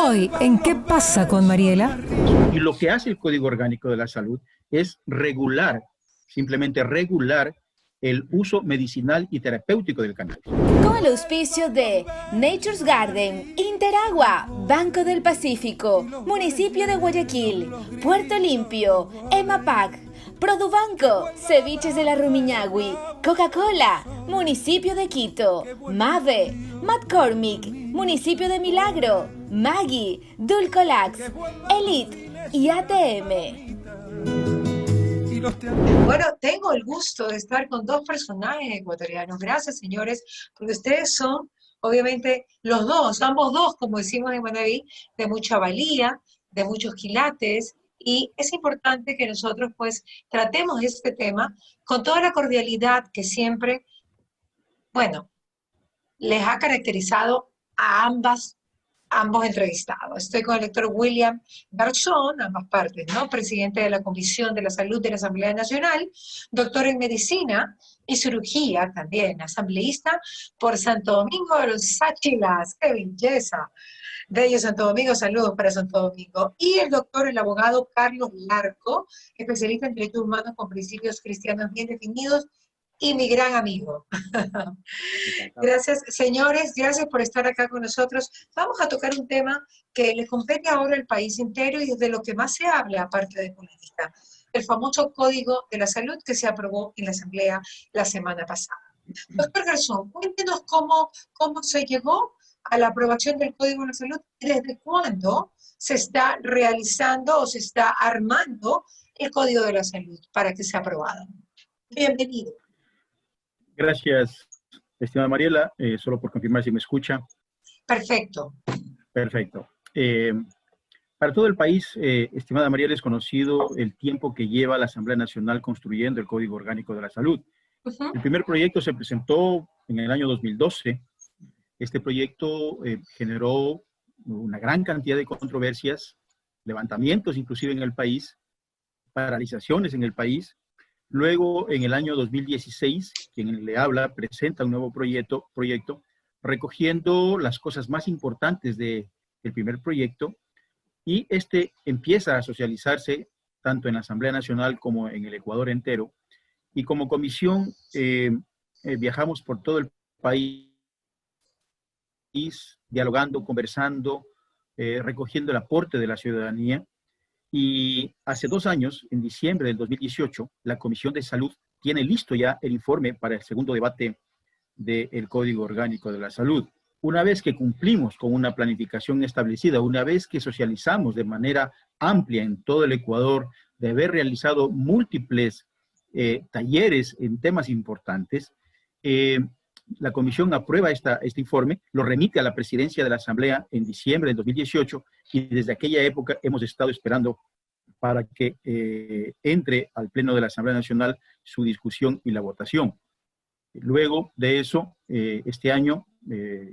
Hoy, ¿en qué pasa con Mariela? Y lo que hace el Código Orgánico de la Salud es regular, simplemente regular el uso medicinal y terapéutico del cannabis. Con el auspicio de Nature's Garden, Interagua, Banco del Pacífico, Municipio de Guayaquil, Puerto Limpio, EMAPAC, Produbanco, Ceviches de la Rumiñahui, Coca-Cola, Municipio de Quito, Mave, McCormick, Municipio de Milagro, Maggi, Dulcolax, Elite y ATM. Bueno, tengo el gusto de estar con dos personajes ecuatorianos. Gracias, señores, porque ustedes son, obviamente, los dos, ambos dos, como decimos en Manaví, de mucha valía, de muchos quilates, y es importante que nosotros, pues, tratemos este tema con toda la cordialidad que siempre, bueno, les ha caracterizado a ambos entrevistados. Estoy con el doctor William Garzón, ambas partes, ¿no? Presidente de la Comisión de la Salud de la Asamblea Nacional, doctor en Medicina y Cirugía también, asambleísta por Santo Domingo de los Sáchilas. ¡Qué belleza! Bello Santo Domingo, saludos para Santo Domingo. Y el doctor, el abogado Carlos Larco, especialista en derechos humanos con principios cristianos bien definidos, y mi gran amigo. Gracias, señores, gracias por estar acá con nosotros. Vamos a tocar un tema que le compete ahora al país entero y de lo que más se habla, aparte de política, el famoso Código de la Salud que se aprobó en la Asamblea la semana pasada. Doctor Garzón, cuéntenos cómo se llegó a la aprobación del Código de la Salud y desde cuándo se está realizando o se está armando el Código de la Salud para que sea aprobado. Bienvenido. Gracias, estimada Mariela. Solo por confirmar si me escucha. Perfecto. Perfecto. Para todo el país, estimada Mariela, es conocido el tiempo que lleva la Asamblea Nacional construyendo el Código Orgánico de la Salud. El primer proyecto se presentó en el año 2012. Este proyecto generó una gran cantidad de controversias, levantamientos inclusive en el país, paralizaciones en el país. Luego, en el año 2016, quien le habla presenta un nuevo proyecto recogiendo las cosas más importantes del primer proyecto, y este empieza a socializarse tanto en la Asamblea Nacional como en el Ecuador entero. Y como comisión viajamos por todo el país, dialogando, conversando, recogiendo el aporte de la ciudadanía. Y hace 2 años, en diciembre del 2018, la Comisión de Salud tiene listo ya el informe para el segundo debate del Código Orgánico de la Salud. Una vez que cumplimos con una planificación establecida, una vez que socializamos de manera amplia en todo el Ecuador, de haber realizado múltiples talleres en temas importantes, la Comisión aprueba este informe, lo remite a la presidencia de la Asamblea en diciembre del 2018, y desde aquella época hemos estado esperando para que entre al Pleno de la Asamblea Nacional su discusión y la votación. Luego de eso, este año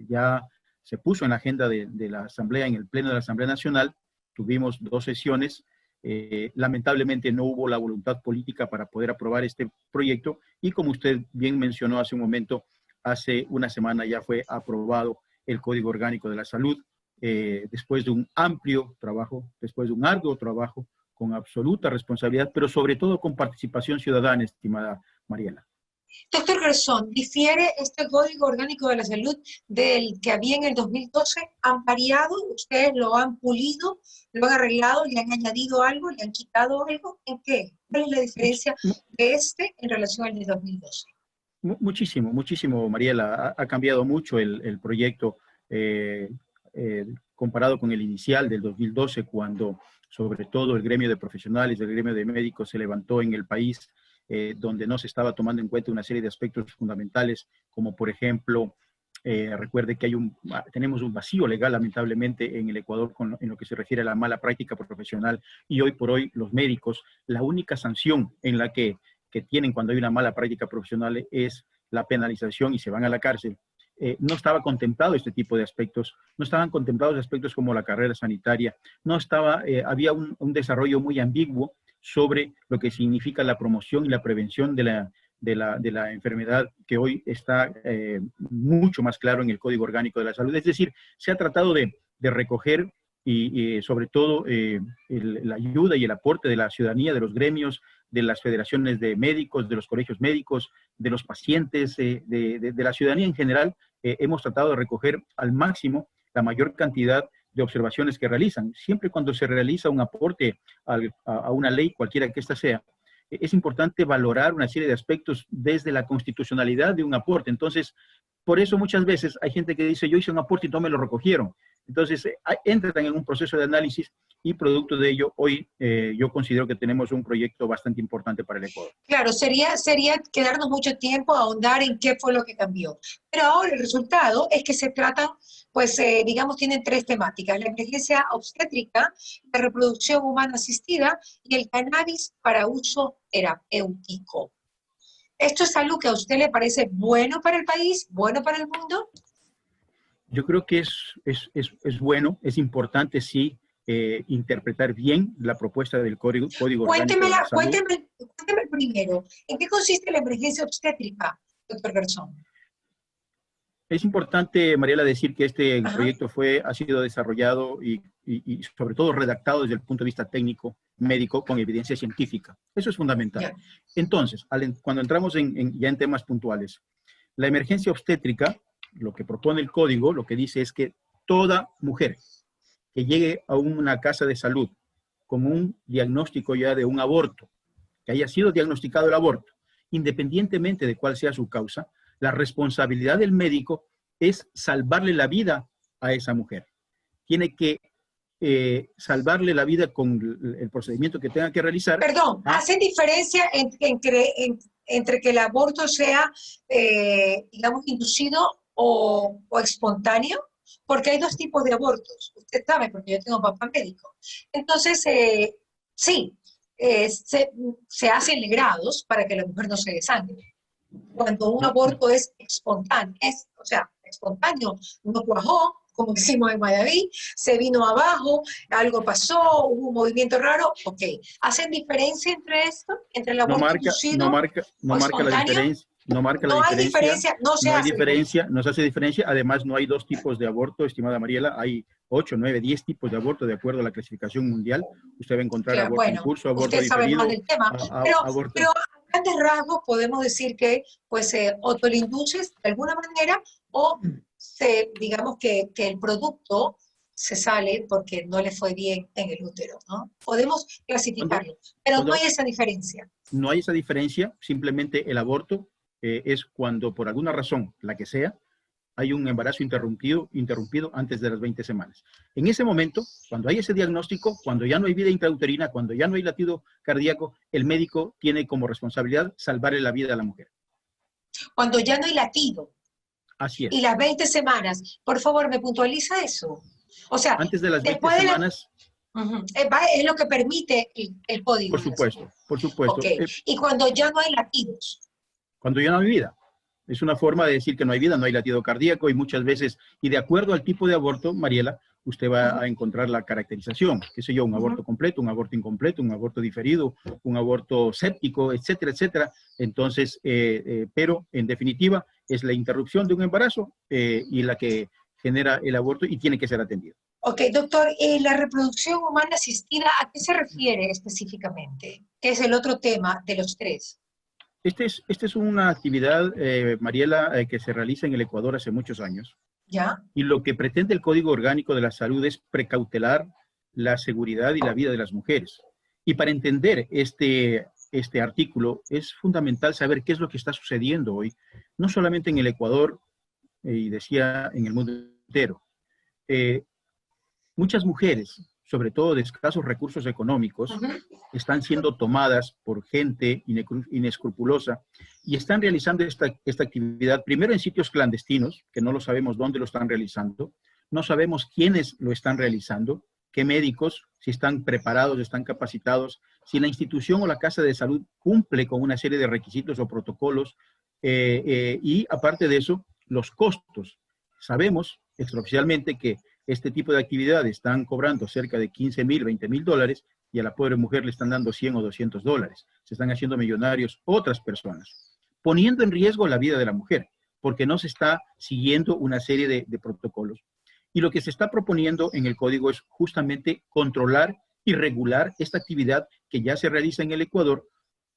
ya se puso en la agenda de la Asamblea, en el Pleno de la Asamblea Nacional. Tuvimos 2 sesiones. Lamentablemente no hubo la voluntad política para poder aprobar este proyecto, y como usted bien mencionó hace un momento, hace una semana ya fue aprobado el Código Orgánico de la Salud, después de un amplio trabajo, después de un arduo trabajo, con absoluta responsabilidad, pero sobre todo con participación ciudadana, estimada Mariela. Doctor Garzón, ¿difiere este Código Orgánico de la Salud del que había en el 2012? ¿Han variado? ¿Ustedes lo han pulido? ¿Lo han arreglado? ¿Le han añadido algo? ¿Le han quitado algo? ¿En qué? ¿Cuál es la diferencia de este en relación al de 2012? Muchísimo, Mariela. Ha cambiado mucho el proyecto comparado con el inicial del 2012, cuando sobre todo el gremio de profesionales, el gremio de médicos se levantó en el país, donde no se estaba tomando en cuenta una serie de aspectos fundamentales, como por ejemplo, recuerde que tenemos un vacío legal lamentablemente en el Ecuador en lo que se refiere a la mala práctica profesional, y hoy por hoy los médicos, la única sanción en la que tienen cuando hay una mala práctica profesional es la penalización y se van a la cárcel. No estaba contemplado este tipo de aspectos, no estaban contemplados aspectos como la carrera sanitaria, había un desarrollo muy ambiguo sobre lo que significa la promoción y la prevención de la enfermedad, que hoy está mucho más claro en el Código Orgánico de la Salud. Es decir, se ha tratado de recoger y sobre todo la ayuda y el aporte de la ciudadanía, de los gremios, de las federaciones de médicos, de los colegios médicos, de los pacientes, de la ciudadanía en general, hemos tratado de recoger al máximo la mayor cantidad de observaciones que realizan. Siempre cuando se realiza un aporte a una ley, cualquiera que ésta sea, es importante valorar una serie de aspectos desde la constitucionalidad de un aporte. Entonces, por eso muchas veces hay gente que dice, yo hice un aporte y no me lo recogieron. Entonces, entran en un proceso de análisis y producto de ello, hoy yo considero que tenemos un proyecto bastante importante para el Ecuador. Claro, sería quedarnos mucho tiempo a ahondar en qué fue lo que cambió. Pero ahora el resultado es que se tratan, pues, digamos, tienen tres temáticas: la emergencia obstétrica, la reproducción humana asistida y el cannabis para uso terapéutico. ¿Esto es algo que a usted le parece bueno para el país, bueno para el mundo? Yo creo que es bueno, es importante, sí, interpretar bien la propuesta del Código Orgánico de la Salud. Cuénteme primero, ¿en qué consiste la emergencia obstétrica, doctor Garzón? Es importante, Mariela, decir que este proyecto ha sido desarrollado y sobre todo redactado desde el punto de vista técnico, médico, con evidencia científica. Eso es fundamental. Yeah. Entonces, cuando entramos ya en temas puntuales, la emergencia obstétrica, lo que propone el código, lo que dice es que toda mujer que llegue a una casa de salud con un diagnóstico ya de un aborto, que haya sido diagnosticado el aborto, independientemente de cuál sea su causa, la responsabilidad del médico es salvarle la vida a esa mujer. Tiene que salvarle la vida con el procedimiento que tenga que realizar. Perdón, ¿hacen diferencia entre que el aborto sea, digamos, inducido o espontáneo? Porque hay dos tipos de abortos. Usted sabe, porque yo tengo papá médico. Entonces, sí, se hacen legrados para que la mujer no se desangre. Cuando un aborto es espontáneo, espontáneo, no cuajó, como decimos en Madaví, se vino abajo, algo pasó, hubo un movimiento raro, ok. ¿Hacen diferencia entre esto? ¿Entre el aborto inducido no marca la diferencia. No marca la diferencia, no se hace diferencia. Además, no hay dos tipos de aborto, estimada Mariela, hay 8, 9, 10 tipos de aborto de acuerdo a la clasificación mundial. Usted va a encontrar aborto en curso, aborto diferido. Usted sabe más del tema, pero a grandes rasgos podemos decir que pues o te lo induces de alguna manera o digamos que el producto se sale porque no le fue bien en el útero, ¿no? Podemos clasificarlo, pero no hay esa diferencia. No hay esa diferencia, simplemente el aborto es cuando por alguna razón, la que sea, hay un embarazo interrumpido antes de las 20 semanas. En ese momento, cuando hay ese diagnóstico, cuando ya no hay vida intrauterina, cuando ya no hay latido cardíaco, el médico tiene como responsabilidad salvarle la vida a la mujer. Cuando ya no hay latido. Así es. Y las 20 semanas, por favor, ¿me puntualiza eso? O sea, antes de las 20 semanas... Es lo que permite el código. Por supuesto, por supuesto. Okay. Y cuando ya no hay latidos. Cuando ya no hay vida. Es una forma de decir que no hay vida, no hay latido cardíaco y muchas veces, y de acuerdo al tipo de aborto, Mariela, usted va a encontrar la caracterización, qué sé yo, un aborto completo, un aborto incompleto, un aborto diferido, un aborto séptico, etcétera, etcétera. Entonces, pero en definitiva es la interrupción de un embarazo y la que genera el aborto y tiene que ser atendido. Ok, doctor, la reproducción humana asistida, ¿a qué se refiere específicamente? ¿Qué es el otro tema de los tres? Esta es una actividad, Mariela, que se realiza en el Ecuador hace muchos años. ¿Ya? Y lo que pretende el Código Orgánico de la Salud es precautelar la seguridad y la vida de las mujeres. Y para entender este artículo es fundamental saber qué es lo que está sucediendo hoy, no solamente en el Ecuador, y decía en el mundo entero. Muchas mujeres, sobre todo de escasos recursos económicos, están siendo tomadas por gente inescrupulosa y están realizando esta actividad primero en sitios clandestinos, que no lo sabemos dónde lo están realizando, no sabemos quiénes lo están realizando, qué médicos, si están preparados, están capacitados, si la institución o la casa de salud cumple con una serie de requisitos o protocolos y aparte de eso, los costos. Sabemos extraoficialmente que este tipo de actividades están cobrando cerca de $15,000, $20,000 y a la pobre mujer le están dando $100 o $200. Se están haciendo millonarios otras personas, poniendo en riesgo la vida de la mujer, porque no se está siguiendo una serie de protocolos. Y lo que se está proponiendo en el código es justamente controlar y regular esta actividad que ya se realiza en el Ecuador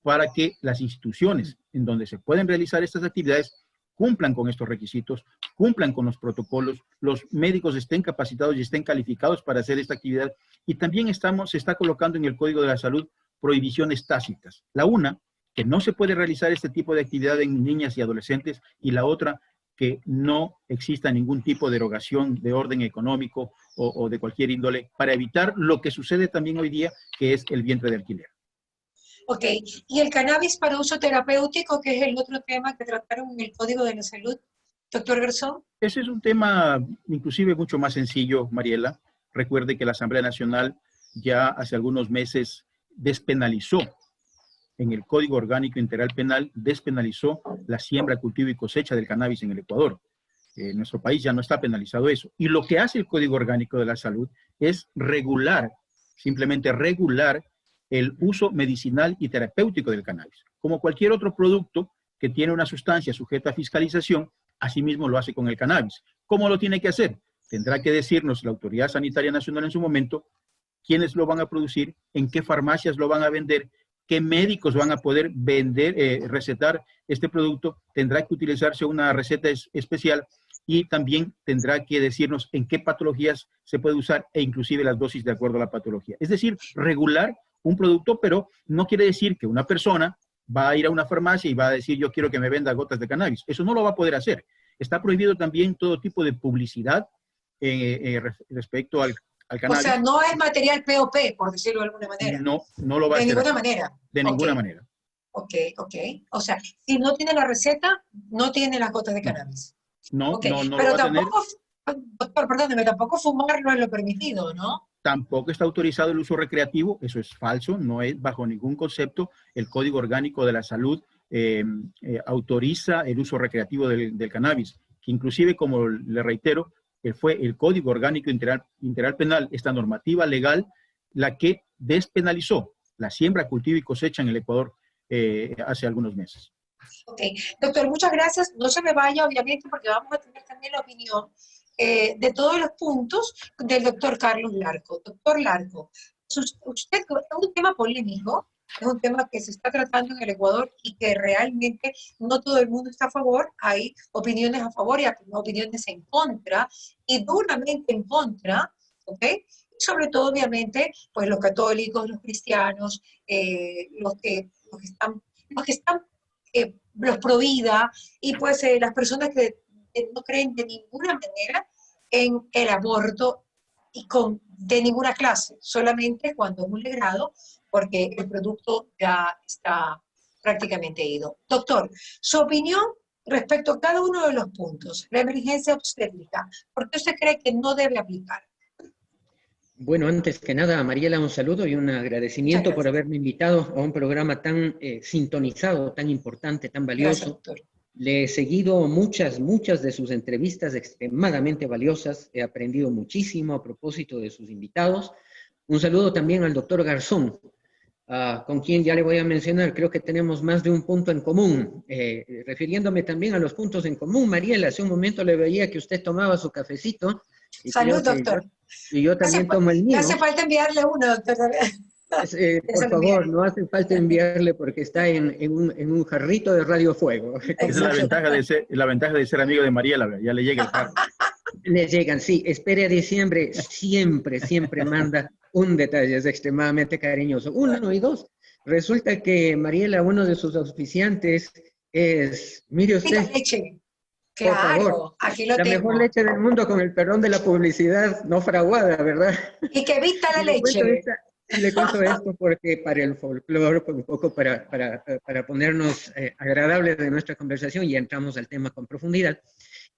para que las instituciones en donde se pueden realizar estas actividades cumplan con estos requisitos, cumplan con los protocolos, los médicos estén capacitados y estén calificados para hacer esta actividad. Y también se está colocando en el Código de la Salud prohibiciones tácitas. La una, que no se puede realizar este tipo de actividad en niñas y adolescentes, y la otra, que no exista ningún tipo de erogación de orden económico o de cualquier índole, para evitar lo que sucede también hoy día, que es el vientre de alquiler. Ok, y el cannabis para uso terapéutico, que es el otro tema que trataron en el Código de la Salud, doctor Garzón. Ese es un tema inclusive mucho más sencillo, Mariela. Recuerde que la Asamblea Nacional ya hace algunos meses despenalizó, en el Código Orgánico Integral Penal, despenalizó la siembra, cultivo y cosecha del cannabis en el Ecuador. En nuestro país ya no está penalizado eso. Y lo que hace el Código Orgánico de la Salud es regular, simplemente regular el uso medicinal y terapéutico del cannabis. Como cualquier otro producto que tiene una sustancia sujeta a fiscalización, asimismo lo hace con el cannabis. ¿Cómo lo tiene que hacer? Tendrá que decirnos la Autoridad Sanitaria Nacional en su momento quiénes lo van a producir, en qué farmacias lo van a vender, qué médicos van a poder vender, recetar este producto. Tendrá que utilizarse una receta especial y también tendrá que decirnos en qué patologías se puede usar e inclusive las dosis de acuerdo a la patología. Es decir, regular un producto, pero no quiere decir que una persona va a ir a una farmacia y va a decir yo quiero que me venda gotas de cannabis. Eso no lo va a poder hacer. Está prohibido también todo tipo de publicidad respecto al cannabis. O sea, no es material POP, por decirlo de alguna manera. No, no lo va a hacer. De ninguna manera. De ninguna manera. Ok. O sea, si no tiene la receta, no tiene las gotas de cannabis. No, no pero lo va a tener. Doctor, perdóneme, tampoco fumarlo es lo permitido, ¿no? Tampoco está autorizado el uso recreativo, eso es falso, no es bajo ningún concepto. El Código Orgánico de la Salud autoriza el uso recreativo del cannabis, que inclusive, como le reitero, fue el Código Orgánico Integral Penal, esta normativa legal, la que despenalizó la siembra, cultivo y cosecha en el Ecuador hace algunos meses. Ok, doctor, muchas gracias. No se me vaya, obviamente, porque vamos a tener también la opinión de todos los puntos del doctor Carlos Larco. Doctor Larco, usted, es un tema polémico, es un tema que se está tratando en el Ecuador y que realmente no todo el mundo está a favor. Hay opiniones a favor y opiniones en contra, y duramente en contra, ¿ok? Sobre todo, obviamente, pues los católicos, los cristianos, los pro vida, y pues las personas que no creen de ninguna manera en el aborto y de ninguna clase, solamente cuando es un legrado, porque el producto ya está prácticamente ido. Doctor, su opinión respecto a cada uno de los puntos, la emergencia obstétrica, ¿por qué usted cree que no debe aplicar? Bueno, antes que nada, Mariela, un saludo y un agradecimiento por haberme invitado a un programa tan sintonizado, tan importante, tan valioso. Gracias, le he seguido muchas de sus entrevistas extremadamente valiosas, he aprendido muchísimo a propósito de sus invitados. Un saludo también al doctor Garzón, con quien ya le voy a mencionar, creo que tenemos más de un punto en común. Refiriéndome también a los puntos en común, Mariela, hace un momento le veía que usted tomaba su cafecito. Salud, doctor. Y yo también tomo el mío. No hace falta enviarle uno, doctor. Por favor, no hace falta enviarle porque está en un jarrito de Radio Fuego. Esa es la ventaja de ser amigo de Mariela, ya le llega el carro. Le llegan, sí. Espere a diciembre, siempre manda un detalle, es extremadamente cariñoso. Uno y dos. Resulta que Mariela, uno de sus auspiciantes es, mire usted. Leche. Por favor, aquí lo la tengo. mejor leche del mundo, con el perdón de la publicidad no fraguada, ¿verdad? Y que evita la leche. Le cuento esto porque para el folclore, un poco para ponernos agradables de nuestra conversación, y entramos al tema con profundidad,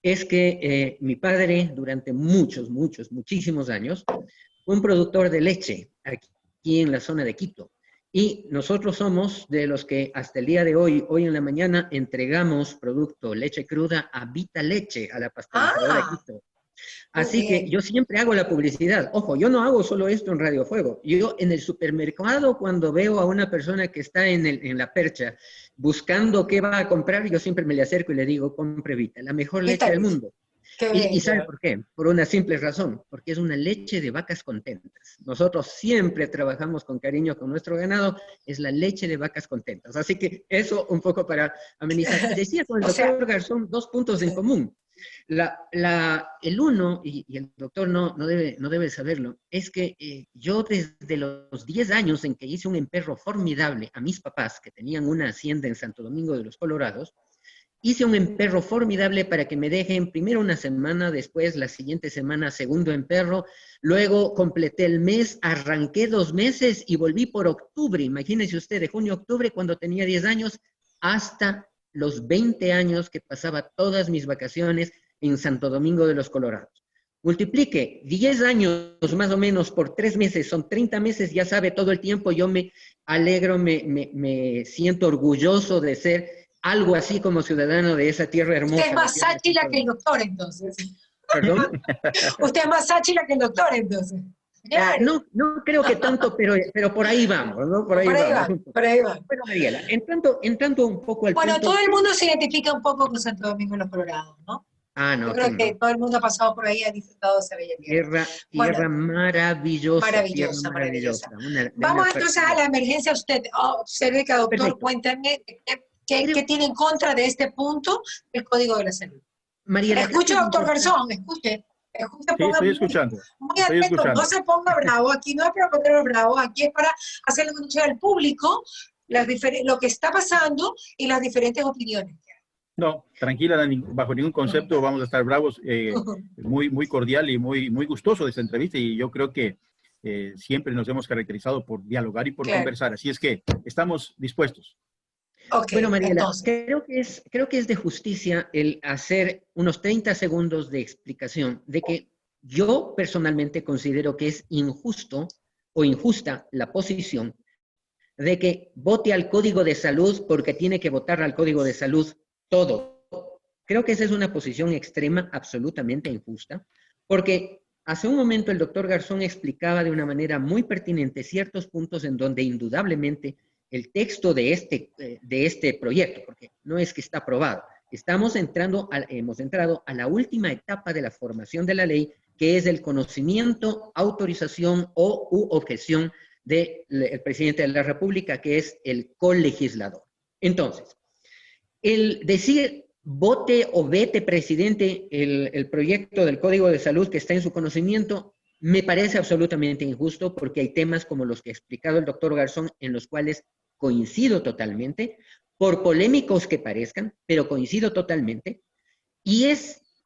es que mi padre durante muchísimos años fue un productor de leche aquí en la zona de Quito. Y nosotros somos de los que hasta el día de hoy en la mañana, entregamos producto leche cruda a Vita Leche, a la pasteurizadora de Quito. Así que yo siempre hago la publicidad. Ojo, yo no hago solo esto en Radio Fuego. Yo en el supermercado, cuando veo a una persona que está en la percha buscando qué va a comprar, yo siempre me le acerco y le digo, compre Vita, la mejor leche del mundo. Qué Y bello. ¿sabe por qué? Por una simple razón, porque es una leche de vacas contentas. Nosotros siempre trabajamos con cariño con nuestro ganado, es la leche de vacas contentas. Así que eso un poco para amenizar. Y decía con el O sea, doctor Garzón dos puntos en común. El uno, y el doctor no debe saberlo, es que yo desde los 10 años en que hice un emperro formidable a mis papás, que tenían una hacienda en Santo Domingo de los Colorados, hice un emperro formidable para que me dejen primero una semana, después la siguiente semana segundo emperro, luego completé el mes, arranqué 2 meses y volví por octubre, imagínense usted, de junio a octubre cuando tenía 10 años, hasta los 20 años que pasaba todas mis vacaciones en Santo Domingo de los Colorados. Multiplique 10 años más o menos por 3 meses, son 30 meses, ya sabe, todo el tiempo yo me alegro, me siento orgulloso de ser algo así como ciudadano de esa tierra hermosa. usted es más sáchila que el doctor, entonces. ¿Perdón? Usted es más sáchila que el doctor, entonces. No creo que tanto, pero por ahí vamos, ¿no? Por ahí vamos. Por ahí va. Bueno, Mariela, entrando un poco al Bueno, punto... todo el mundo se identifica un poco con Santo Domingo de los Colorados, ¿no? No, Yo creo que todo el mundo ha pasado por ahí, ha disfrutado de esa bella tierra. Tierra maravillosa. Maravillosa, tierra maravillosa. De Vamos una entonces a la emergencia. Usted, Cerveca, doctor, Perfecto. cuéntame qué tiene en contra de este punto el Código de la Salud. Mariela, Escuche, creo que doctor es Garzón, escuche. Sí, Ponga estoy escuchando. muy atento, no se ponga bravo, aquí no es para ponerlo bravo, aquí es para hacerle conocer al público lo que está pasando y las diferentes opiniones. No, tranquila, bajo ningún concepto vamos a estar bravos. Muy cordial y muy gustoso de esta entrevista, y yo creo que siempre nos hemos caracterizado por dialogar y por conversar. Así es que estamos dispuestos. Okay, bueno, Mariela, entonces, creo que es de justicia el hacer unos 30 segundos de explicación de que yo personalmente considero que es injusto o injusta la posición de que vote al Código de Salud porque tiene que votar al Código de Salud todo. Creo que esa es una posición extrema, absolutamente injusta, porque hace un momento el doctor Garzón explicaba de una manera muy pertinente ciertos puntos en donde indudablemente el texto de este proyecto, porque no es que está aprobado, hemos entrado a la última etapa de la formación de la ley, que es el conocimiento, autorización u objeción del presidente de la República, que es el colegislador. Entonces, el decir vote o vete, presidente, el proyecto del Código de Salud que está en su conocimiento, me parece absolutamente injusto porque hay temas como los que ha explicado el doctor Garzón en los cuales coincido totalmente, por polémicos que parezcan, pero coincido totalmente, y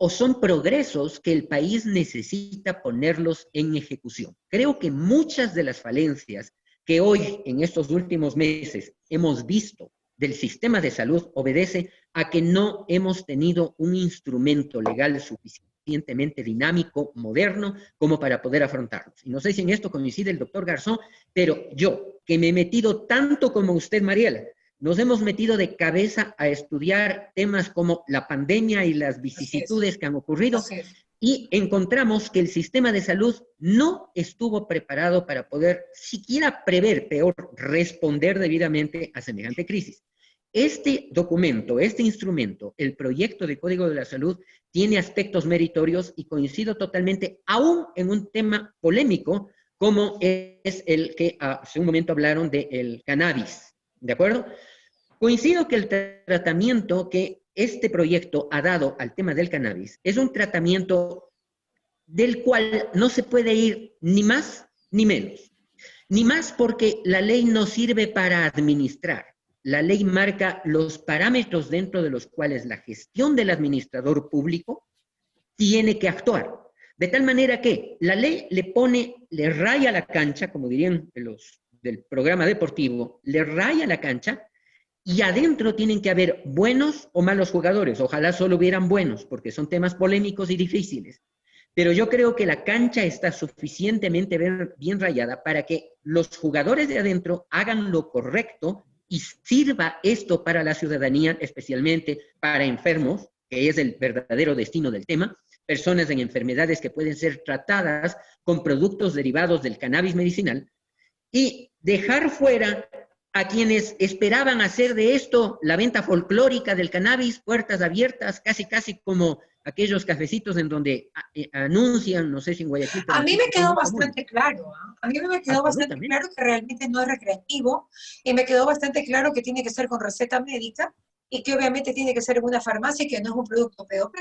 son progresos que el país necesita ponerlos en ejecución. Creo que muchas de las falencias que hoy, en estos últimos meses, hemos visto del sistema de salud obedece a que no hemos tenido un instrumento legal suficientemente dinámico, moderno, como para poder afrontarlos. Y no sé si en esto coincide el doctor Garzón, pero yo, que me he metido tanto como usted, Mariela, nos hemos metido de cabeza a estudiar temas como la pandemia y las vicisitudes que han ocurrido, y encontramos que el sistema de salud no estuvo preparado para poder siquiera prever, peor, responder debidamente a semejante crisis. Este documento, este instrumento, el proyecto de Código de la Salud, tiene aspectos meritorios y coincido totalmente, aún en un tema polémico, como es el que hace un momento hablaron del cannabis, ¿de acuerdo? Coincido que el tratamiento que este proyecto ha dado al tema del cannabis es un tratamiento del cual no se puede ir ni más ni menos. Ni más porque la ley no sirve para administrar. La ley marca los parámetros dentro de los cuales la gestión del administrador público tiene que actuar. De tal manera que la ley le raya la cancha, como dirían los del programa deportivo, le raya la cancha, y adentro tienen que haber buenos o malos jugadores. Ojalá solo hubieran buenos, porque son temas polémicos y difíciles. Pero yo creo que la cancha está suficientemente bien rayada para que los jugadores de adentro hagan lo correcto y sirva esto para la ciudadanía, especialmente para enfermos, que es el verdadero destino del tema, personas en enfermedades que pueden ser tratadas con productos derivados del cannabis medicinal, y dejar fuera a quienes esperaban hacer de esto la venta folclórica del cannabis, puertas abiertas, casi como aquellos cafecitos en donde anuncian, no sé si en Guayaquil. A mí aquí me son quedó muy comunes. bastante claro, ¿ah? A mí me quedó bastante Absolutamente. claro que realmente no es recreativo y me quedó bastante claro que tiene que ser con receta médica y que obviamente tiene que ser en una farmacia y que no es un producto POP.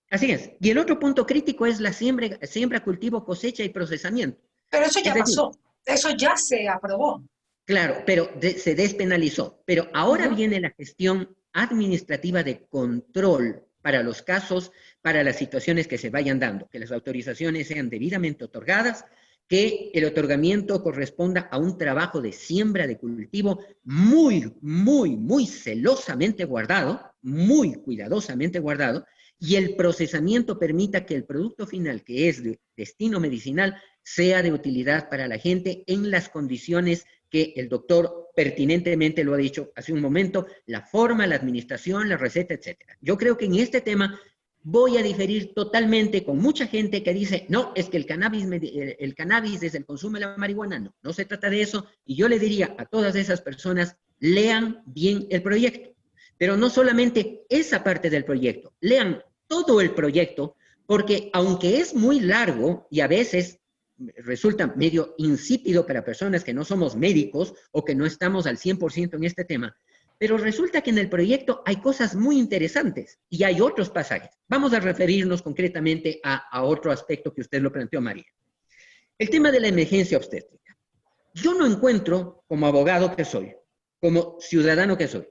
Así es. Y el otro punto crítico es la siembra, cultivo, cosecha y procesamiento. Pero eso Es ya decir, pasó, eso ya se aprobó. claro, pero se despenalizó. Pero ahora Ujú. viene la gestión administrativa de control para los casos, para las situaciones que se vayan dando, que las autorizaciones sean debidamente otorgadas, que el otorgamiento corresponda a un trabajo de siembra de cultivo muy, muy, muy celosamente guardado, muy cuidadosamente guardado, y el procesamiento permita que el producto final, que es de destino medicinal, sea de utilidad para la gente en las condiciones que el doctor pertinentemente lo ha dicho hace un momento, la forma, la administración, la receta, etc. Yo creo que en este tema voy a diferir totalmente con mucha gente que dice, no, es que el cannabis es el consumo de la marihuana. No, no se trata de eso. Y yo le diría a todas esas personas, lean bien el proyecto. Pero no solamente esa parte del proyecto, lean todo el proyecto, porque aunque es muy largo y a veces resulta medio insípido para personas que no somos médicos o que no estamos al 100% en este tema, pero resulta que en el proyecto hay cosas muy interesantes y hay otros pasajes. Vamos a referirnos concretamente a otro aspecto que usted lo planteó, María. El tema de la emergencia obstétrica. Yo no encuentro, como abogado que soy, como ciudadano que soy,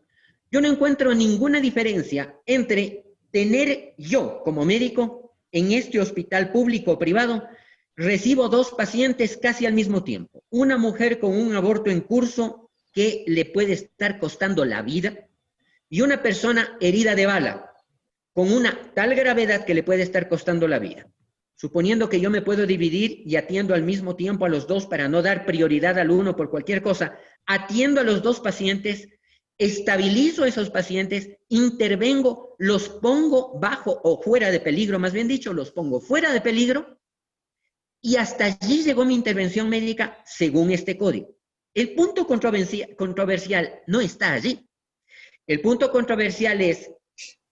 yo no encuentro ninguna diferencia entre tener yo como médico en este hospital público o privado. Recibo 2 pacientes casi al mismo tiempo. Una mujer con un aborto en curso que le puede estar costando la vida y una persona herida de bala con una tal gravedad que le puede estar costando la vida. Suponiendo que yo me puedo dividir y atiendo al mismo tiempo a los 2 para no dar prioridad al uno por cualquier cosa, atiendo a los 2 pacientes, estabilizo a esos pacientes, intervengo, los pongo bajo o fuera de peligro, más bien dicho, los pongo fuera de peligro. Y hasta allí llegó mi intervención médica según este código. El punto controversial no está allí. El punto controversial es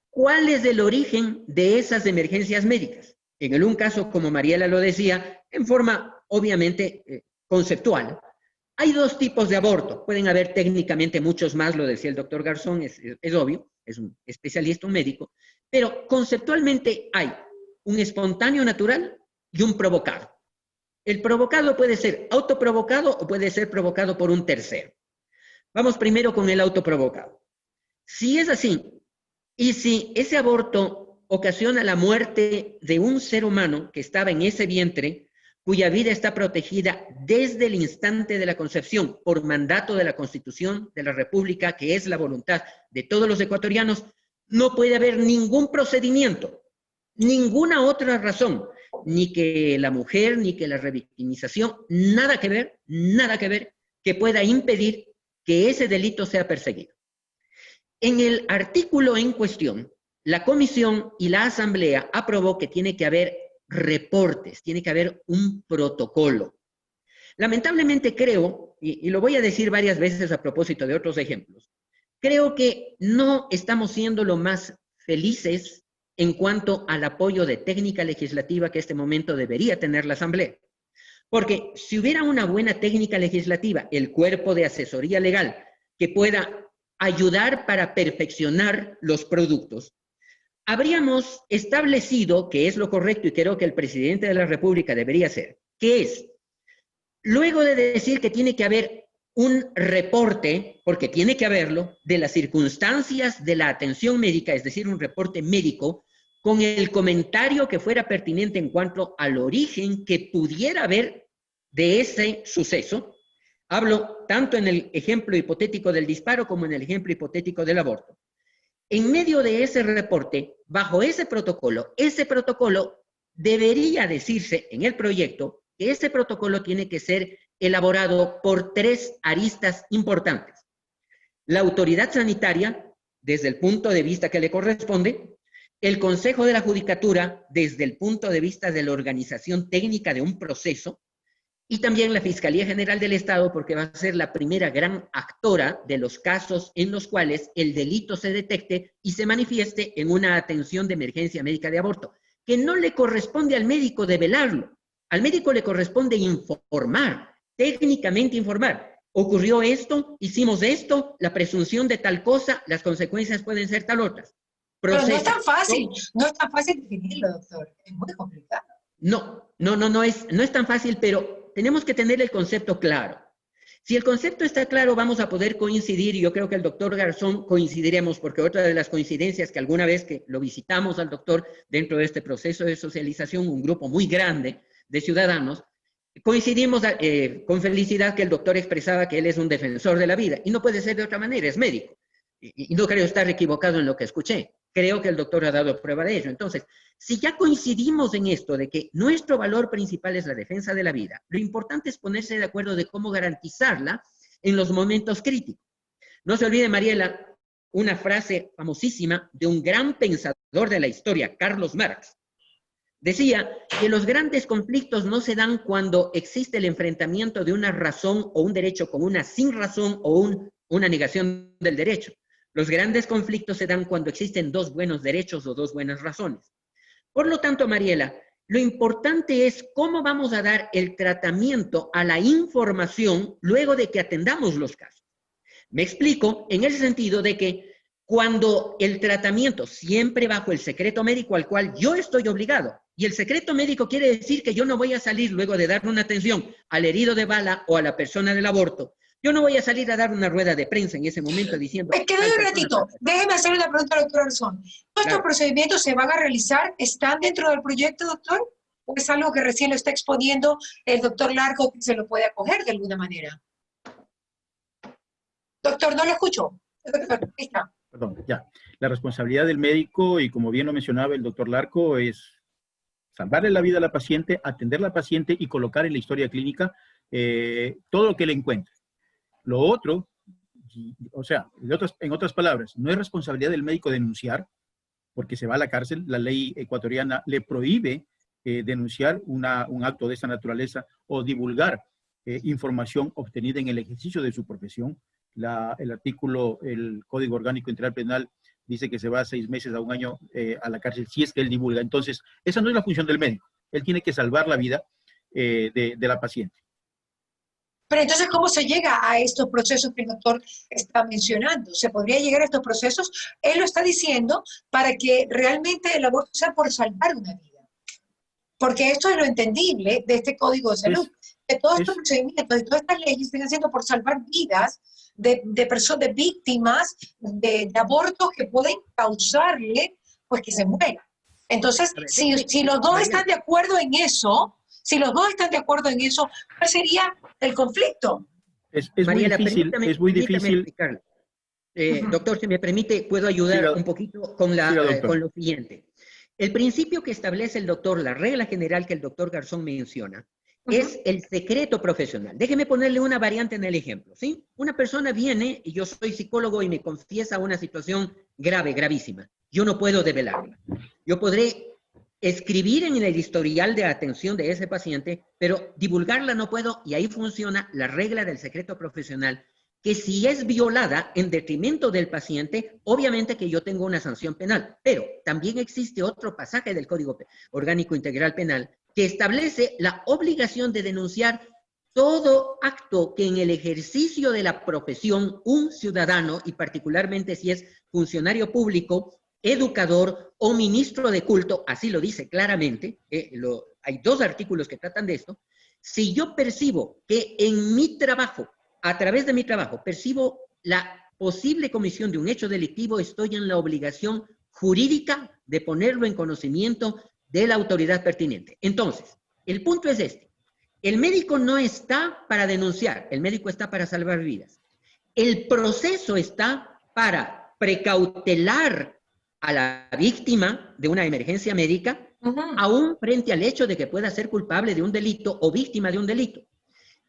cuál es el origen de esas emergencias médicas. En un caso, como Mariela lo decía, en forma obviamente conceptual, hay 2 tipos de aborto. Pueden haber técnicamente muchos más, lo decía el doctor Garzón, es obvio, es un especialista, un médico, pero conceptualmente hay un espontáneo natural y un provocado. El provocado puede ser autoprovocado o puede ser provocado por un tercero. Vamos primero con el autoprovocado. Si es así, y si ese aborto ocasiona la muerte de un ser humano que estaba en ese vientre, cuya vida está protegida desde el instante de la concepción por mandato de la Constitución de la República, que es la voluntad de todos los ecuatorianos, no puede haber ningún procedimiento, ninguna otra razón, ni que la mujer, ni que la revictimización, nada que ver, que pueda impedir que ese delito sea perseguido. En el artículo en cuestión, la comisión y la asamblea aprobó que tiene que haber reportes, tiene que haber un protocolo. Lamentablemente creo, y lo voy a decir varias veces a propósito de otros ejemplos, creo que no estamos siendo lo más felices en cuanto al apoyo de técnica legislativa que este momento debería tener la Asamblea. Porque si hubiera una buena técnica legislativa, el cuerpo de asesoría legal que pueda ayudar para perfeccionar los productos, habríamos establecido, que es lo correcto y creo que el presidente de la República debería hacer, que es, luego de decir que tiene que haber un reporte, porque tiene que haberlo, de las circunstancias de la atención médica, es decir, un reporte médico, con el comentario que fuera pertinente en cuanto al origen que pudiera haber de ese suceso. Hablo tanto en el ejemplo hipotético del disparo como en el ejemplo hipotético del aborto. En medio de ese reporte, bajo ese protocolo debería decirse en el proyecto que ese protocolo tiene que ser elaborado por 3 aristas importantes. La autoridad sanitaria, desde el punto de vista que le corresponde, el Consejo de la Judicatura, desde el punto de vista de la organización técnica de un proceso, y también la Fiscalía General del Estado, porque va a ser la primera gran actora de los casos en los cuales el delito se detecte y se manifieste en una atención de emergencia médica de aborto, que no le corresponde al médico develarlo. Al médico le corresponde informar, técnicamente informar. Ocurrió esto, hicimos esto, la presunción de tal cosa, las consecuencias pueden ser tal otras. Pero no es tan fácil, no es tan fácil definirlo, doctor. Es muy complicado. No es tan fácil, pero tenemos que tener el concepto claro. Si el concepto está claro, vamos a poder coincidir, y yo creo que el doctor Garzón coincidiremos, porque otra de las coincidencias que alguna vez que lo visitamos al doctor dentro de este proceso de socialización, un grupo muy grande de ciudadanos, coincidimos con felicidad que el doctor expresaba que él es un defensor de la vida, y no puede ser de otra manera, es médico. Y no creo estar equivocado en lo que escuché. Creo que el doctor ha dado prueba de ello. Entonces, si ya coincidimos en esto de que nuestro valor principal es la defensa de la vida, lo importante es ponerse de acuerdo de cómo garantizarla en los momentos críticos. No se olvide, Mariela, una frase famosísima de un gran pensador de la historia, Carlos Marx. Decía que los grandes conflictos no se dan cuando existe el enfrentamiento de una razón o un derecho con una sin razón o una negación del derecho. Los grandes conflictos se dan cuando existen dos buenos derechos o dos buenas razones. Por lo tanto, Mariela, lo importante es cómo vamos a dar el tratamiento a la información luego de que atendamos los casos. Me explico en el sentido de que cuando el tratamiento, siempre bajo el secreto médico al cual yo estoy obligado, y el secreto médico quiere decir que yo no voy a salir luego de dar una atención al herido de bala o a la persona del aborto, yo no voy a salir a dar una rueda de prensa en ese momento diciendo... Me quedo un ratito. Déjeme hacer una pregunta al doctor Garzón. ¿Todos estos procedimientos se van a realizar? ¿Están dentro del proyecto, doctor? ¿O es algo que recién lo está exponiendo el doctor Larco que se lo puede acoger de alguna manera? Doctor, no lo escucho. Doctor, ahí está. Perdón, ya. La responsabilidad del médico, y como bien lo mencionaba el doctor Larco, es salvarle la vida a la paciente, atender a la paciente y colocar en la historia clínica todo lo que le encuentre. Lo otro, o sea, en otras palabras, no es responsabilidad del médico denunciar, porque se va a la cárcel. La ley ecuatoriana le prohíbe denunciar un acto de esta naturaleza o divulgar información obtenida en el ejercicio de su profesión. El Código Orgánico Integral Penal dice que se va 6 meses a 1 año a la cárcel si es que él divulga. Entonces, esa no es la función del médico. Él tiene que salvar la vida de la paciente. Pero entonces, ¿cómo se llega a estos procesos que el doctor está mencionando? ¿Se podría llegar a estos procesos? Él lo está diciendo para que realmente el aborto sea por salvar una vida. Porque esto es lo entendible de este Código de Salud. Que todos estos procedimientos y todas estas leyes estén haciendo por salvar vidas de personas, de víctimas de abortos que pueden causarle, pues, que se muera. Entonces, si los dos están de acuerdo en eso, ¿cuál sería el conflicto? Es Mariela, muy difícil. Explicarle. Doctor, si me permite, puedo ayudar un poquito con lo siguiente. El principio que establece el doctor, la regla general que el doctor Garzón menciona, es el secreto profesional. Déjeme ponerle una variante en el ejemplo, ¿sí? Una persona viene, y yo soy psicólogo, y me confiesa una situación grave, gravísima. Yo no puedo develarla. Yo podré escribir en el historial de atención de ese paciente, pero divulgarla no puedo, y ahí funciona la regla del secreto profesional, que si es violada en detrimento del paciente, obviamente que yo tengo una sanción penal, pero también existe otro pasaje del Código Orgánico Integral Penal que establece la obligación de denunciar todo acto que en el ejercicio de la profesión un ciudadano, y particularmente si es funcionario público, educador o ministro de culto, así lo dice claramente, hay 2 artículos que tratan de esto. Si yo percibo que en mi trabajo, a través de mi trabajo, percibo la posible comisión de un hecho delictivo, estoy en la obligación jurídica de ponerlo en conocimiento de la autoridad pertinente. Entonces, el punto es este. El médico no está para denunciar, el médico está para salvar vidas. El proceso está para precautelar a la víctima de una emergencia médica, aún frente al hecho de que pueda ser culpable de un delito o víctima de un delito.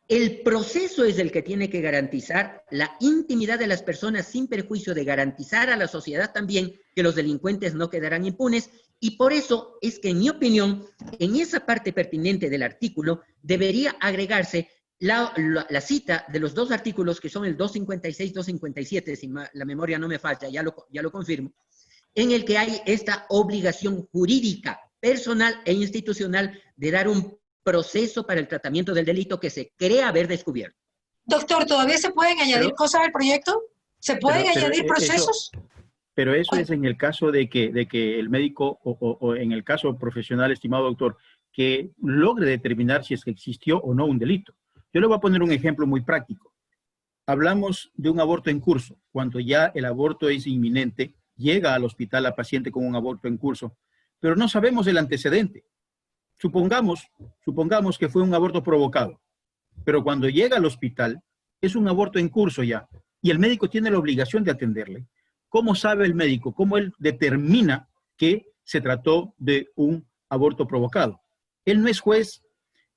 El proceso es el que tiene que garantizar la intimidad de las personas sin perjuicio de garantizar a la sociedad también que los delincuentes no quedarán impunes, y por eso es que, en mi opinión, en esa parte pertinente del artículo debería agregarse la cita de los dos artículos que son el 256 y 257, si la memoria no me falla, ya lo confirmo, en el que hay esta obligación jurídica, personal e institucional de dar un proceso para el tratamiento del delito que se cree haber descubierto. Doctor, ¿todavía se pueden añadir cosas al proyecto? ¿Se pueden añadir procesos? Pero eso es en el caso de que el médico o en el caso profesional, estimado doctor, que logre determinar si es que existió o no un delito. Yo le voy a poner un ejemplo muy práctico. Hablamos de un aborto en curso. Cuando ya el aborto es inminente, llega al hospital la paciente con un aborto en curso, pero no sabemos el antecedente. Supongamos que fue un aborto provocado, pero cuando llega al hospital es un aborto en curso ya, y el médico tiene la obligación de atenderle. ¿Cómo sabe el médico? ¿Cómo él determina que se trató de un aborto provocado? Él no es juez,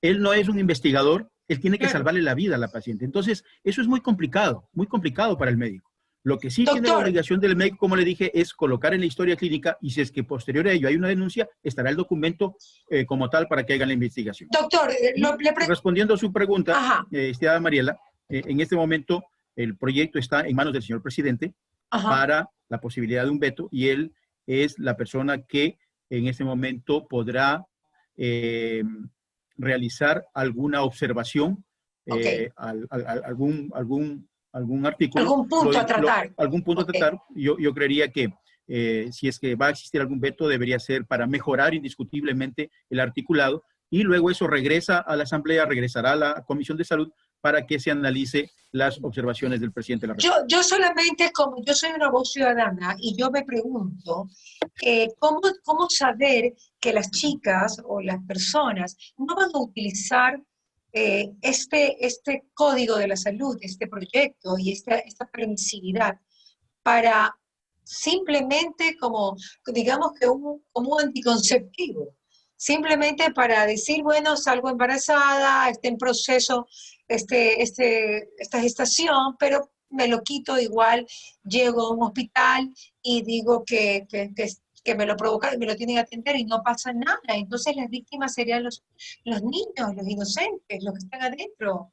él no es un investigador, él tiene que salvarle la vida a la paciente. Entonces, eso es muy complicado para el médico. Lo que sí tiene la obligación del médico, como le dije, es colocar en la historia clínica, y si es que posterior a ello hay una denuncia, estará el documento como tal para que hagan la investigación. Doctor, respondiendo a su pregunta, estimada Mariela, en este momento el proyecto está en manos del señor presidente para la posibilidad de un veto, y él es la persona que en este momento podrá realizar alguna observación, algún artículo. Algún punto a tratar. Algún punto a tratar. Yo creería que si es que va a existir algún veto, debería ser para mejorar indiscutiblemente el articulado, y luego eso regresa a la Asamblea, regresará a la Comisión de Salud para que se analice las observaciones del presidente de la República. Yo solamente, como yo soy una voz ciudadana, y yo me pregunto, ¿cómo saber que las chicas o las personas no van a utilizar este código de la salud, este proyecto y esta permisividad para simplemente digamos que como un anticonceptivo? Simplemente para decir, bueno, salgo embarazada, está en proceso esta gestación, pero me lo quito igual, llego a un hospital y digo que me lo provocaron, me lo tienen que atender y no pasa nada. Entonces las víctimas serían los niños, los inocentes, los que están adentro.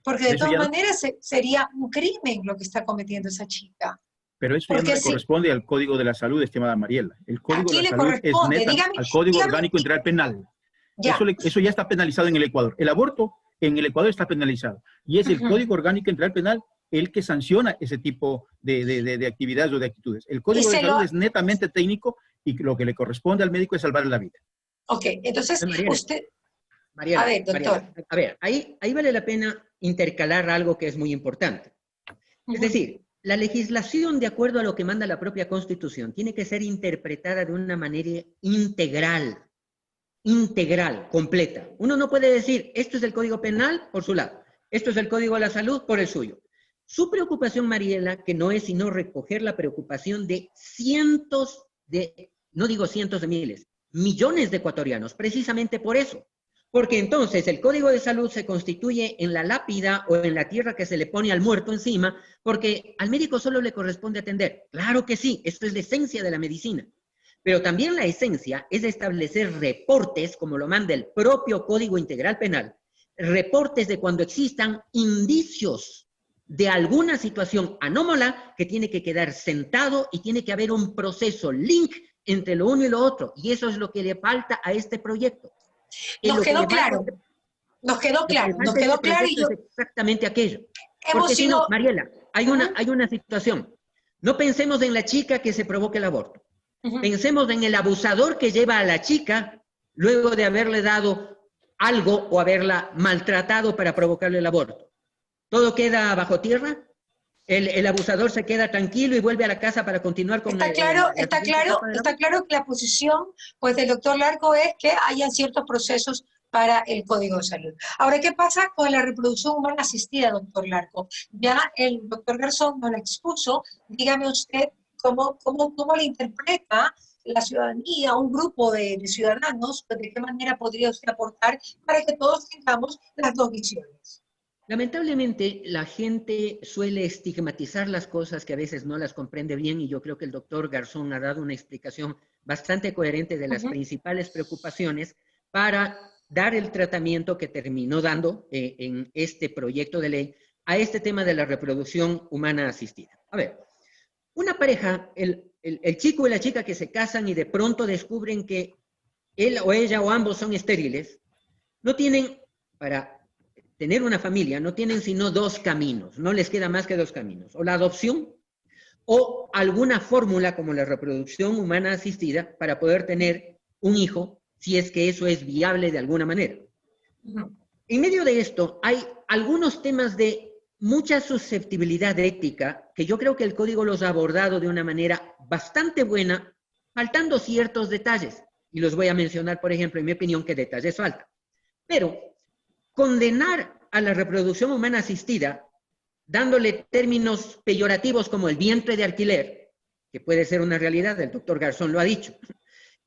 Porque de todas maneras sería un crimen lo que está cometiendo esa chica. Pero eso ya no le corresponde al Código de la Salud, estimada Mariela. El Código de la Salud es neta al Código Orgánico Integral Penal. Eso ya está penalizado en el Ecuador. El aborto en el Ecuador está penalizado. Y es el Código Orgánico Integral Penal el que sanciona ese tipo de actividades o de actitudes. El Código de Salud es netamente técnico, y lo que le corresponde al médico es salvar la vida. Ok, entonces Mariela, a ver, doctor. A ver, ahí vale la pena intercalar algo que es muy importante. Es decir, la legislación, de acuerdo a lo que manda la propia Constitución, tiene que ser interpretada de una manera integral, completa. Uno no puede decir, esto es el Código Penal por su lado, esto es el Código de la Salud por el suyo. Su preocupación, Mariela, que no es sino recoger la preocupación de cientos de, no digo cientos de miles, millones de ecuatorianos, precisamente por eso. Porque entonces el Código de Salud se constituye en la lápida o en la tierra que se le pone al muerto encima, porque al médico solo le corresponde atender. Claro que sí, esto es la esencia de la medicina. Pero también la esencia es establecer reportes, como lo manda el propio Código Integral Penal, reportes de cuando existan indicios de alguna situación anómala que tiene que quedar sentado y tiene que haber un proceso, link entre lo uno y lo otro. Y eso es lo que le falta a este proyecto. Nos quedó claro. Y yo... Es exactamente aquello. Porque si no, Mariela, hay una situación. No pensemos en la chica que se provoca el aborto. Pensemos en el abusador que lleva a la chica luego de haberle dado algo o haberla maltratado para provocarle el aborto. ¿Todo queda bajo tierra? ¿El abusador se queda tranquilo y vuelve a la casa para continuar con Está claro que la posición pues, del doctor Larco es que hayan ciertos procesos para el Código de Salud. Ahora, ¿qué pasa con la reproducción humana asistida, doctor Larco? Ya el doctor Garzón nos la expuso. Dígame usted cómo le interpreta la ciudadanía, un grupo de ciudadanos, de qué manera podría usted aportar para que todos tengamos las dos visiones. Lamentablemente, la gente suele estigmatizar las cosas que a veces no las comprende bien, y yo creo que el doctor Garzón ha dado una explicación bastante coherente de las principales preocupaciones para dar el tratamiento que terminó dando en este proyecto de ley a este tema de la reproducción humana asistida. A ver, una pareja, el chico y la chica que se casan y de pronto descubren que él o ella o ambos son estériles, no tienen, para tener una familia, no tienen sino dos caminos, no les queda más que dos caminos, o la adopción o alguna fórmula como la reproducción humana asistida para poder tener un hijo, si es que eso es viable de alguna manera. En medio de esto hay algunos temas de mucha susceptibilidad ética que yo creo que el código los ha abordado de una manera bastante buena, faltando ciertos detalles. Y los voy a mencionar, por ejemplo, en mi opinión, qué detalles faltan. Pero condenar a la reproducción humana asistida, dándole términos peyorativos como el vientre de alquiler, que puede ser una realidad, el doctor Garzón lo ha dicho,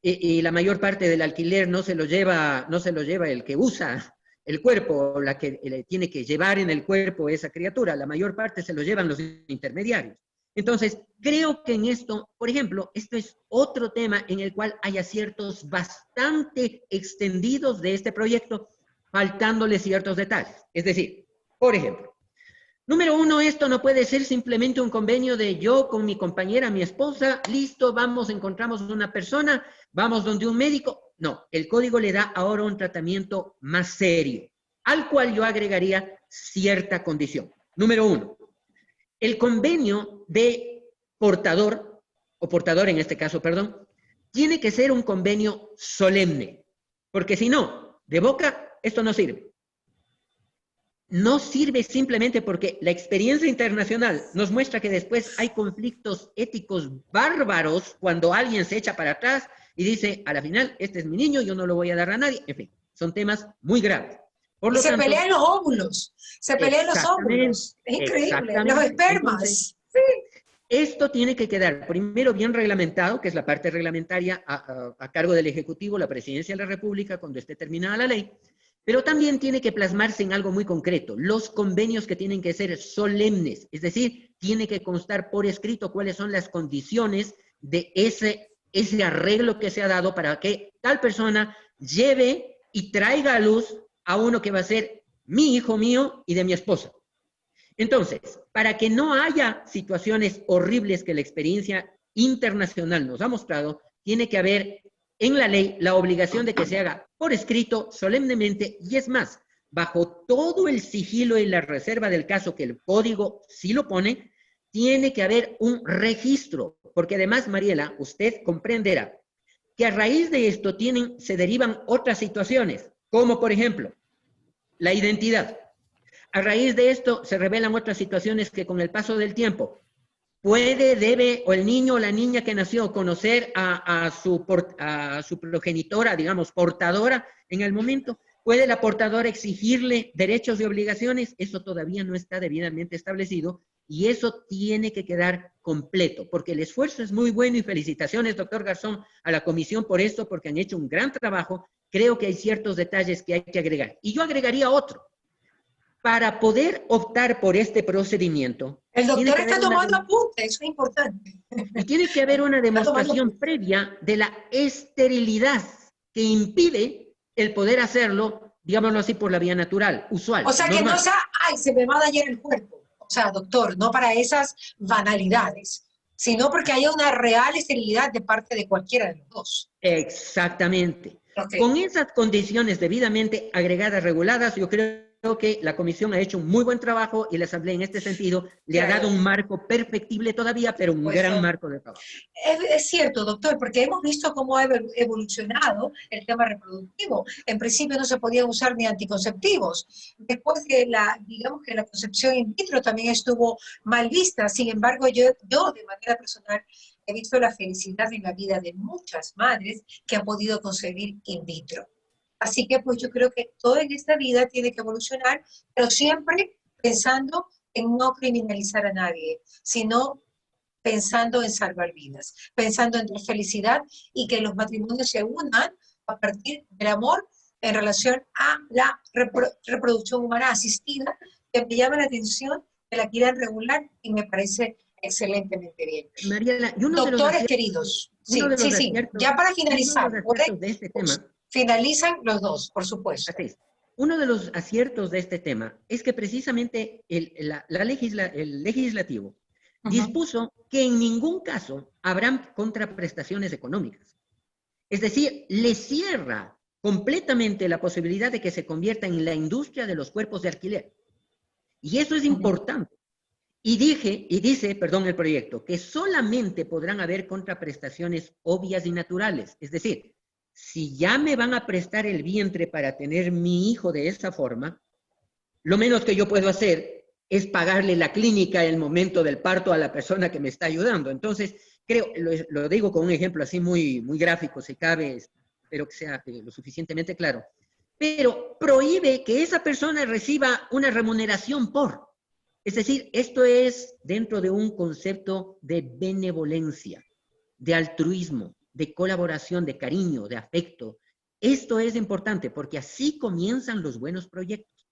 y la mayor parte del alquiler no se lo lleva el que usa el cuerpo, la que le tiene que llevar en el cuerpo esa criatura, la mayor parte se lo llevan los intermediarios. Entonces, creo que en esto, por ejemplo, esto es otro tema en el cual hay aciertos bastante extendidos de este proyecto, faltándole ciertos detalles. Es decir, por ejemplo, número uno, esto no puede ser simplemente un convenio de yo con mi compañera, mi esposa, listo, vamos, encontramos una persona, vamos donde un médico. No, el código le da ahora un tratamiento más serio, al cual yo agregaría cierta condición. Número uno, el convenio de portador, o portador en este caso, perdón, tiene que ser un convenio solemne, porque si no, de boca, esto no sirve. No sirve simplemente porque la experiencia internacional nos muestra que después hay conflictos éticos bárbaros cuando alguien se echa para atrás y dice, a la final, este es mi niño, yo no lo voy a dar a nadie. En fin, son temas muy graves. Por lo tanto, pelean los óvulos, se pelean los óvulos. Es increíble, los espermas. Entonces, esto tiene que quedar primero bien reglamentado, que es la parte reglamentaria a cargo del Ejecutivo, la Presidencia de la República, cuando esté terminada la ley, pero también tiene que plasmarse en algo muy concreto, los convenios que tienen que ser solemnes, es decir, tiene que constar por escrito cuáles son las condiciones de ese arreglo que se ha dado para que tal persona lleve y traiga a luz a uno que va a ser mi hijo mío y de mi esposa. Entonces, para que no haya situaciones horribles que la experiencia internacional nos ha mostrado, tiene que haber en la ley la obligación de que se haga por escrito, solemnemente, y es más, bajo todo el sigilo y la reserva del caso que el código sí lo pone, tiene que haber un registro, porque además, Mariela, usted comprenderá que a raíz de esto se derivan otras situaciones, como por ejemplo, la identidad. A raíz de esto se revelan otras situaciones que con el paso del tiempo debe, o el niño o la niña que nació conocer a su progenitora, digamos, portadora en el momento. ¿Puede la portadora exigirle derechos y obligaciones? Eso todavía no está debidamente establecido y eso tiene que quedar completo, porque el esfuerzo es muy bueno y felicitaciones, doctor Garzón, a la comisión por esto, porque han hecho un gran trabajo. Creo que hay ciertos detalles que hay que agregar. Y yo agregaría otro. Para poder optar por este procedimiento... El doctor está tomando apuntes, eso es importante. Y tiene que haber una demostración previa de la esterilidad que impide el poder hacerlo, digámoslo así, por la vía natural, usual. O sea, normal. que no sea, ay, se me va a dañar el cuerpo. O sea, doctor, no para esas banalidades, sino porque haya una real esterilidad de parte de cualquiera de los dos. Exactamente. Okay. Con esas condiciones debidamente agregadas, reguladas, yo creo que la comisión ha hecho un muy buen trabajo y la Asamblea en este sentido le ha dado un marco perfectible todavía, pero un gran marco de trabajo. Es cierto, doctor, porque hemos visto cómo ha evolucionado el tema reproductivo. En principio no se podían usar ni anticonceptivos. Después de digamos que la concepción in vitro también estuvo mal vista. Sin embargo, yo de manera personal he visto la felicidad en la vida de muchas madres que han podido concebir in vitro. Así que pues yo creo que todo en esta vida tiene que evolucionar, pero siempre pensando en no criminalizar a nadie, sino pensando en salvar vidas, pensando en la felicidad y que los matrimonios se unan a partir del amor en relación a la reproducción humana asistida, que me llama la atención, que la quieran regular y me parece excelentemente bien. Mariela, y uno de los Doctores aciertos, queridos, sí, uno de los sí, aciertos, ya para uno finalizar, de los aciertos de este tema, finalizan los dos, por supuesto. así es. Uno de los aciertos de este tema es que precisamente el legislativo dispuso que en ningún caso habrán contraprestaciones económicas. Es decir, le cierra completamente la posibilidad de que se convierta en la industria de los cuerpos de alquiler. Y eso es importante. Y dice, el proyecto, que solamente podrán haber contraprestaciones obvias y naturales. Es decir, si ya me van a prestar el vientre para tener mi hijo de esa forma, lo menos que yo puedo hacer es pagarle la clínica en el momento del parto a la persona que me está ayudando. Entonces, creo, lo digo con un ejemplo así muy, muy gráfico, si cabe, espero que sea lo suficientemente claro, pero prohíbe que esa persona reciba una remuneración por. Es decir, esto es dentro de un concepto de benevolencia, de altruismo, de colaboración, de cariño, de afecto. Esto es importante porque así comienzan los buenos proyectos.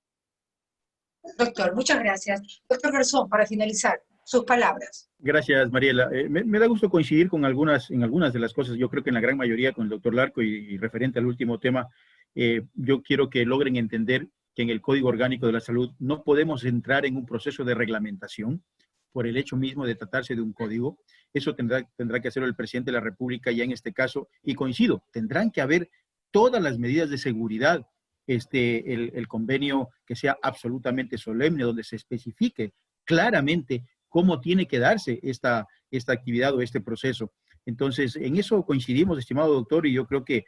Doctor, muchas gracias. Doctor Garzón, para finalizar, sus palabras. Gracias, Mariela. Me da gusto coincidir con en algunas de las cosas, yo creo que en la gran mayoría con el doctor Larco y referente al último tema, yo quiero que logren entender que en el Código Orgánico de la Salud no podemos entrar en un proceso de reglamentación por el hecho mismo de tratarse de un código. Eso tendrá que hacerlo el presidente de la República ya en este caso, y coincido, tendrán que haber todas las medidas de seguridad, el convenio que sea absolutamente solemne, donde se especifique claramente cómo tiene que darse esta actividad o este proceso. Entonces, en eso coincidimos, estimado doctor, y yo creo que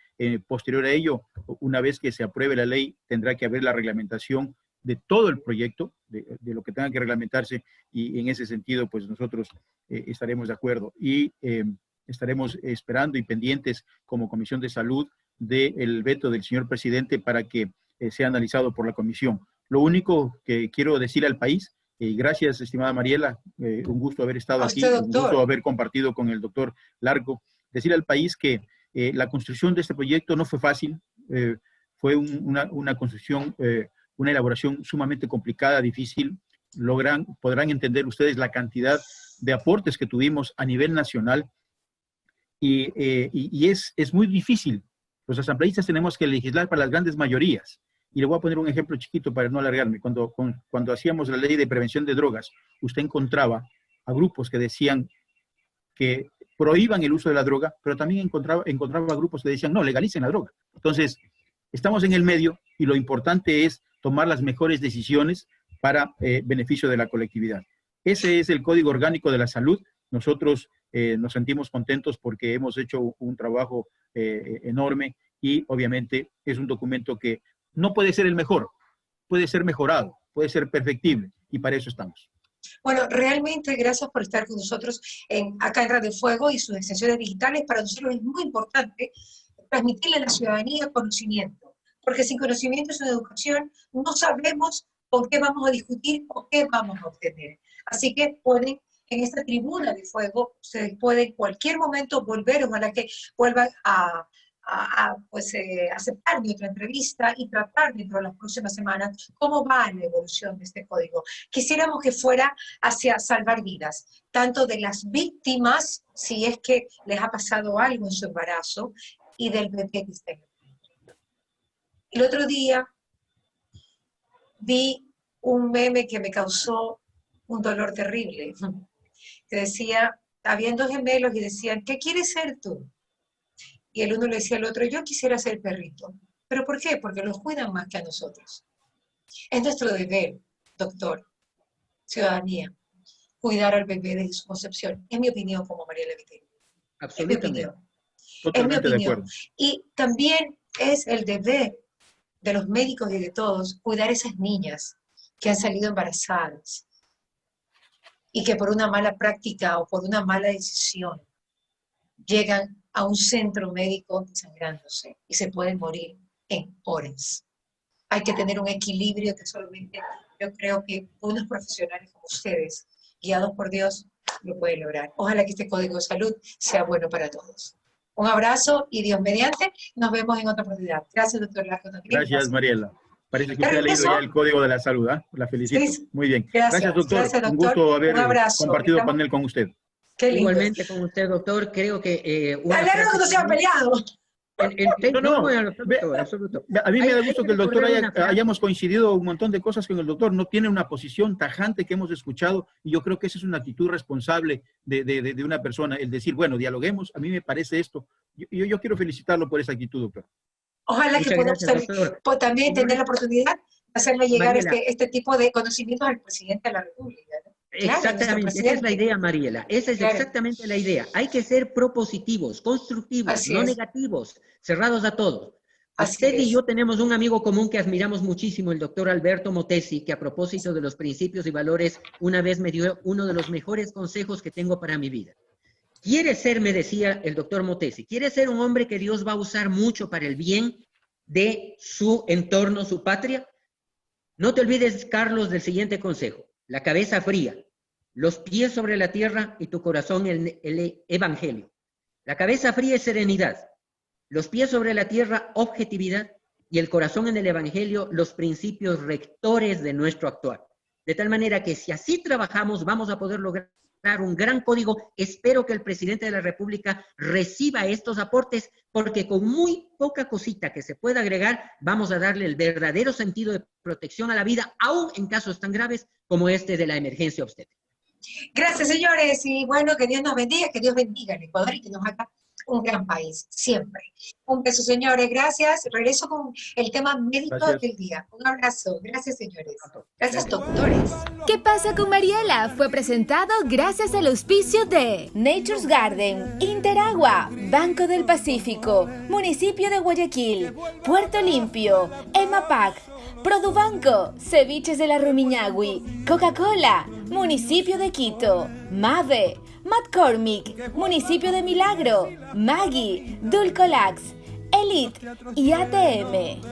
posterior a ello, una vez que se apruebe la ley, tendrá que haber la reglamentación de todo el proyecto, de lo que tenga que reglamentarse, y en ese sentido, pues nosotros estaremos de acuerdo y estaremos esperando y pendientes como Comisión de Salud del veto del señor presidente para que sea analizado por la comisión. Lo único que quiero decir al país, gracias, estimada Mariela, un gusto haber estado aquí, un gusto haber compartido con el doctor Larco. Decir al país que la construcción de este proyecto no fue fácil, fue una construcción, una elaboración sumamente complicada, difícil. Podrán entender ustedes la cantidad de aportes que tuvimos a nivel nacional y es muy difícil. Los asambleístas tenemos que legislar para las grandes mayorías. Y le voy a poner un ejemplo chiquito para no alargarme. Cuando hacíamos la ley de prevención de drogas, usted encontraba a grupos que decían que prohíban el uso de la droga, pero también encontraba grupos que decían, no, legalicen la droga. Entonces, estamos en el medio y lo importante es tomar las mejores decisiones para beneficio de la colectividad. Ese es el Código Orgánico de la Salud. Nosotros nos sentimos contentos porque hemos hecho un trabajo enorme y obviamente es un documento que no puede ser el mejor, puede ser mejorado, puede ser perfectible, y para eso estamos. Bueno, realmente gracias por estar con nosotros acá en Radio Fuego y sus extensiones digitales. Para nosotros es muy importante transmitirle a la ciudadanía conocimiento, porque sin conocimiento y sin educación no sabemos por qué vamos a discutir o qué vamos a obtener. Así que pueden, en esta tribuna de Fuego, ustedes pueden en cualquier momento volver, ojalá que vuelvan a aceptar nuestra entrevista y tratar dentro de las próximas semanas cómo va la evolución de este código. Quisiéramos que fuera hacia salvar vidas, tanto de las víctimas, si es que les ha pasado algo en su embarazo, y del bebé que está en el vientre. El otro día vi un meme que me causó un dolor terrible, que decía, habían dos gemelos y decían, ¿qué quieres ser tú? Y el uno le decía al otro, yo quisiera ser perrito. ¿Pero por qué? Porque los cuidan más que a nosotros. Es nuestro deber, doctor, ciudadanía, cuidar al bebé desde su concepción. Es mi opinión como Mariela Viteri. Es mi opinión. Totalmente de acuerdo. Y también es el deber de los médicos y de todos cuidar a esas niñas que han salido embarazadas y que por una mala práctica o por una mala decisión llegan a un centro médico desangrándose y se pueden morir en horas. Hay que tener un equilibrio que solamente yo creo que unos profesionales como ustedes, guiados por Dios, lo pueden lograr. Ojalá que este Código de Salud sea bueno para todos. Un abrazo y Dios mediante, nos vemos en otra oportunidad. Gracias, doctor Largo. Gracias, Mariela. Parece que usted ha leído ¿Regreso? ya el Código de la Salud, ¿ah? La felicito. Sí. Muy bien. Gracias, doctor. gracias, Un doctor. gusto haber Un abrazo. compartido Estamos- panel con usted. Qué lindo. Igualmente con usted, doctor, creo que... Me alegro que no se han peleado. No, ve- doctor, absoluto. A mí me da Hay gusto que que el doctor recordar una frase. hayamos coincidido un montón de cosas con el doctor. No tiene una posición tajante que hemos escuchado y yo creo que esa es una actitud responsable de una persona. El decir, bueno, dialoguemos, a mí me parece esto. Yo quiero felicitarlo por esa actitud, doctor. Ojalá que Muchas podamos gracias, doctor. también tener la oportunidad de hacerle llegar Mariela. este tipo de conocimientos al presidente de la República, ¿no? Claro, nuestro Exactamente, esa es presidente. la idea, Mariela. Esa es Claro. exactamente la idea. Hay que ser propositivos, constructivos, Así no es. negativos, cerrados a todo. Así Usted y es. yo tenemos un amigo común que admiramos muchísimo, el doctor Alberto Motesi, que a propósito de los principios y valores, una vez me dio uno de los mejores consejos que tengo para mi vida. Quiere ser, me decía el doctor Motesi, quiere ser un hombre que Dios va a usar mucho para el bien de su entorno, su patria. No te olvides, Carlos, del siguiente consejo. La cabeza fría, los pies sobre la tierra y tu corazón en el evangelio. La cabeza fría es serenidad, los pies sobre la tierra, objetividad, y el corazón en el evangelio, los principios rectores de nuestro actuar. De tal manera que si así trabajamos, vamos a poder lograr un gran código. Espero que el presidente de la República reciba estos aportes, porque con muy poca cosita que se pueda agregar, vamos a darle el verdadero sentido de protección a la vida, aún en casos tan graves como este de la emergencia obstétrica. Gracias, señores, y bueno, que Dios nos bendiga, que Dios bendiga al Ecuador y que nos haga un gran país, siempre. Un beso, señores, gracias. Regreso con el tema médico Gracias. del día. Un abrazo. Gracias, señores. Gracias, doctores. ¿Qué pasa con Mariela? Fue presentado gracias al auspicio de Nature's Garden, Interagua, Banco del Pacífico, Municipio de Guayaquil, Puerto Limpio, EMAPAC, Produbanco, Ceviches de la Rumiñahui, Coca-Cola, Municipio de Quito, Mave, McCormick, Municipio de Milagro, Maggi, Dulcolax, Elite y ATM.